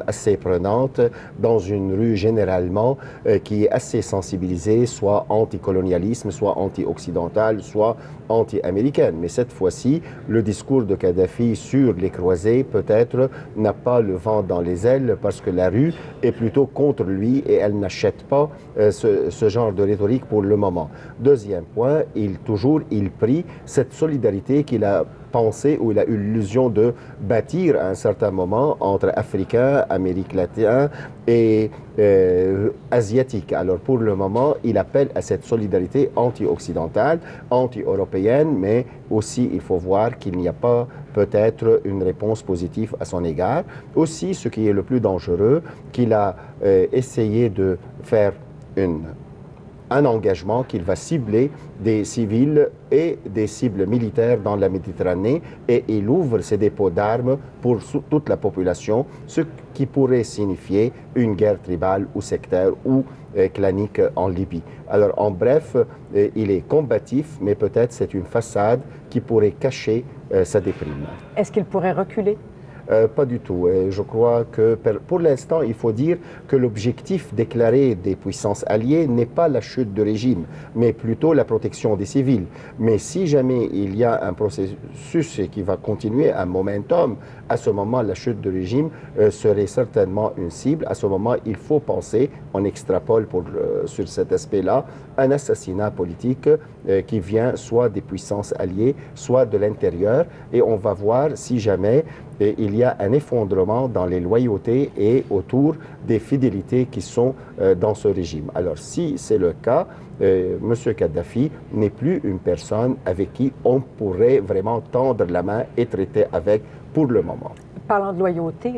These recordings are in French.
assez prenante dans une rue généralement qui est assez sensibilisée, soit anticolonialisme, soit anti-occidental, soit anti-américaine. Mais cette fois-ci, le discours de Kadhafi sur les croisés, peut-être, n'a pas le vent dans les ailes parce que la rue est plutôt contre lui et elle n'achète pas ce genre de rhétorique pour le moment. Deuxième point, il prie cette solidarité qu'il a pensé ou il a eu l'illusion de bâtir à un certain moment entre Africains, Amérique latine et Asiatiques. Alors pour le moment, il appelle à cette solidarité anti-occidentale, anti-européenne, mais aussi il faut voir qu'il n'y a pas peut-être une réponse positive à son égard. Aussi, ce qui est le plus dangereux, qu'il a essayé de faire un engagement qu'il va cibler des civils et des cibles militaires dans la Méditerranée et il ouvre ses dépôts d'armes pour toute la population, ce qui pourrait signifier une guerre tribale ou sectaire ou clanique en Libye. Alors en bref, il est combatif, mais peut-être c'est une façade qui pourrait cacher sa déprime. Est-ce qu'il pourrait reculer? Pas du tout. Je crois que pour l'instant, il faut dire que l'objectif déclaré des puissances alliées n'est pas la chute du régime, mais plutôt la protection des civils. Mais si jamais il y a un processus qui va continuer, un momentum, à ce moment, la chute du régime serait certainement une cible. À ce moment, il faut penser, on extrapole sur cet aspect-là, un assassinat politique qui vient soit des puissances alliées, soit de l'intérieur. Et on va voir si jamais il y a un effondrement dans les loyautés et autour des fidélités qui sont dans ce régime. Alors, si c'est le cas, M. Kadhafi n'est plus une personne avec qui on pourrait vraiment tendre la main et traiter avec pour le moment. Parlant de loyauté,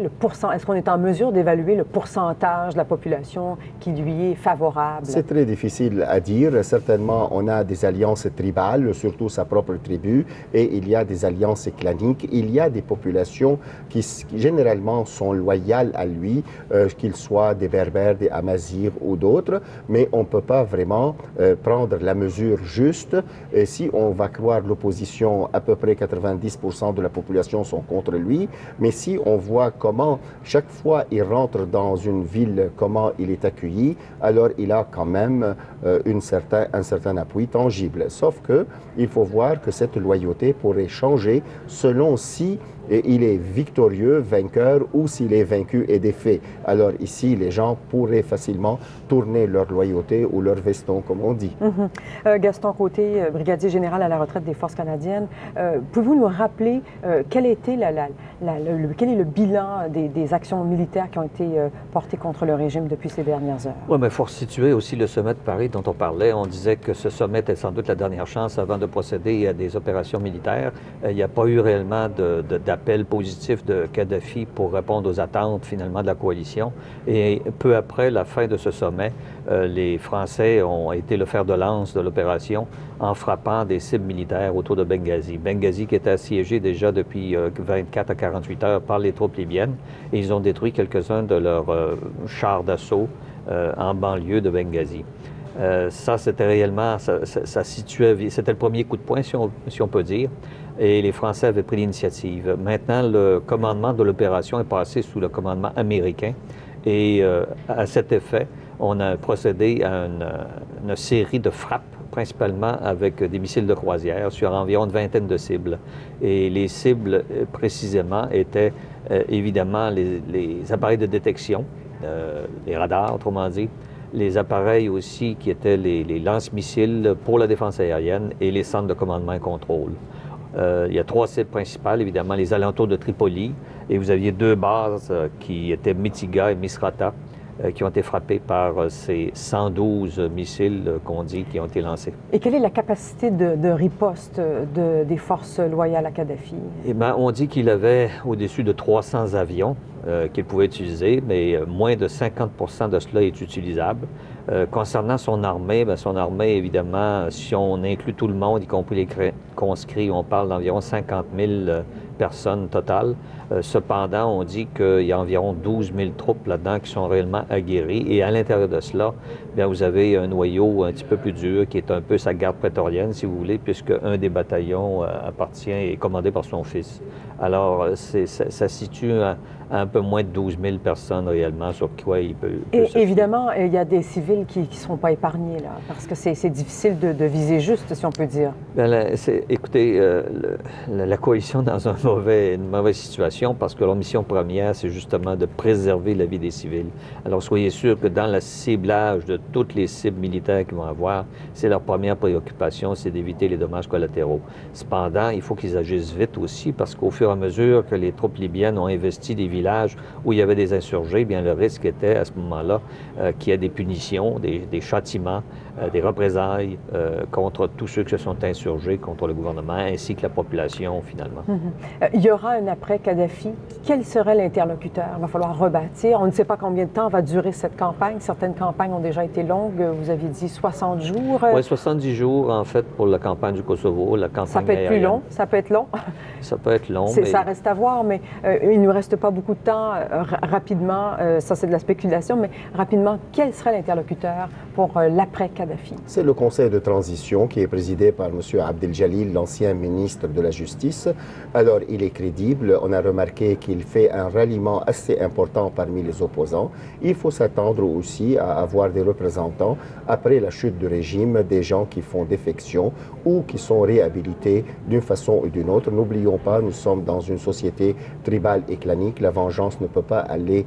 est-ce qu'on est en mesure d'évaluer le pourcentage de la population qui lui est favorable? C'est très difficile à dire. Certainement, on a des alliances tribales, surtout sa propre tribu, et il y a des alliances claniques. Il y a des populations qui généralement sont loyales à lui, qu'ils soient des Berbères, des Amazirs ou d'autres, mais on ne peut pas vraiment prendre la mesure juste. Et si on va croire l'opposition, à peu près 90% de la population sont contre lui, mais si on voit comment, chaque fois il rentre dans une ville, comment il est accueilli, alors il a quand même un certain appui tangible. Sauf que il faut voir que cette loyauté pourrait changer selon si il est victorieux, vainqueur, ou s'il est vaincu et défait. Alors ici, les gens pourraient facilement tourner leur loyauté ou leur veston, comme on dit. Gaston Côté, brigadier général à la retraite des Forces canadiennes, pouvez-vous nous rappeler quel est le bilan des actions militaires qui ont été portées contre le régime depuis ces dernières heures? Oui, mais il faut situer aussi le sommet de Paris dont on parlait. On disait que ce sommet était sans doute la dernière chance avant de procéder à des opérations militaires. Il n'y a pas eu réellement d'appel positif de Kadhafi pour répondre aux attentes finalement de la coalition. Et peu après la fin de ce sommet, les Français ont été le fer de lance de l'opération en frappant des cibles militaires autour de Benghazi. Benghazi qui était assiégé déjà depuis 24 à 48 heures par les troupes libyennes. Et ils ont détruit quelques-uns de leurs chars d'assaut en banlieue de Benghazi. Ça, c'était réellement, ça situait, c'était le premier coup de poing, si on peut dire, et les Français avaient pris l'initiative. Maintenant, le commandement de l'opération est passé sous le commandement américain, et à cet effet, on a procédé à une série de frappes, principalement avec des missiles de croisière, sur environ une vingtaine de cibles. Et les cibles, précisément, étaient évidemment les appareils de détection, les radars, autrement dit, les appareils aussi qui étaient les lance-missiles pour la défense aérienne et les centres de commandement et contrôle. Il y a trois cibles principales, évidemment, les alentours de Tripoli, et vous aviez deux bases qui étaient Mitiga et Misrata, qui ont été frappés par ces 112 missiles qu'on dit qui ont été lancés. Et quelle est la capacité de riposte des forces loyales à Kadhafi? Eh bien, on dit qu'il avait au-dessus de 300 avions qu'il pouvait utiliser, mais moins de 50% de cela est utilisable. Concernant son armée, évidemment, si on inclut tout le monde, y compris les conscrits, on parle d'environ 50 000 personnes totales. Cependant, on dit qu'il y a environ 12 000 troupes là-dedans qui sont réellement aguerries. Et à l'intérieur de cela, bien, vous avez un noyau un petit peu plus dur qui est un peu sa garde prétorienne, si vous voulez, puisque un des bataillons appartient et est commandé par son fils. Alors, ça situe un peu moins de 12 000 personnes réellement sur quoi il peut Et se fier. évidemment, il y a des civils qui ne seront pas épargnés, là, parce que c'est difficile de viser juste, si on peut dire. Écoutez, la coalition est dans une mauvaise situation parce que leur mission première, c'est justement de préserver la vie des civils. Alors, soyez sûr que dans le ciblage de toutes les cibles militaires qu'ils vont avoir, c'est leur première préoccupation, c'est d'éviter les dommages collatéraux. Cependant, il faut qu'ils agissent vite aussi parce qu'au fur et à mesure que les troupes libyennes ont investi des villages où il y avait des insurgés, bien le risque était à ce moment-là qu'il y ait des punitions, des châtiments, des représailles contre tous ceux qui se sont insurgés contre le gouvernement ainsi que la population finalement. Il y aura un après-Kadhafi. Quel serait l'interlocuteur? Il va falloir rebâtir. On ne sait pas combien de temps va durer cette campagne. Certaines campagnes ont déjà été longues. Vous aviez dit 60 jours. Oui, 70 jours en fait pour la campagne du Kosovo, la campagne ça peut être plus long, ça peut être long. Ça peut être long. Mais... Ça reste à voir, mais il ne nous reste pas beaucoup de temps. Rapidement, ça c'est de la spéculation, mais rapidement, quel serait l'interlocuteur pour l'après-Kadhafi? C'est le conseil de transition qui est présidé par M. Abdel Jalil, l'ancien ministre de la Justice. Alors, il est crédible. On a remarqué qu'il fait un ralliement assez important parmi les opposants. Il faut s'attendre aussi à avoir des représentants, après la chute du régime, des gens qui font défection ou qui sont réhabilités d'une façon ou d'une autre. N'oublions pas, nous sommes dans une société tribale et clanique. La vengeance ne peut pas aller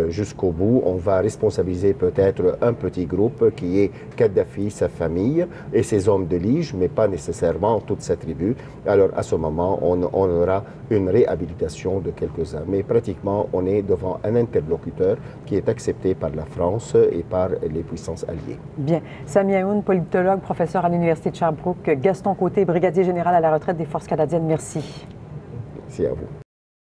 jusqu'au bout. On va responsabiliser peut-être un petit groupe qui est Kadhafi, sa famille et ses hommes de lige, mais pas nécessairement toute sa tribu. Alors à ce moment, on aura une réhabilitation de quelques-uns. Mais pratiquement, on est devant un interlocuteur qui est accepté par la France et par les puissances alliées. Bien. Sami Aoun, politologue, professeur à l'Université de Sherbrooke. Gaston Côté, brigadier général à la retraite des Forces canadiennes. Merci. Merci à vous.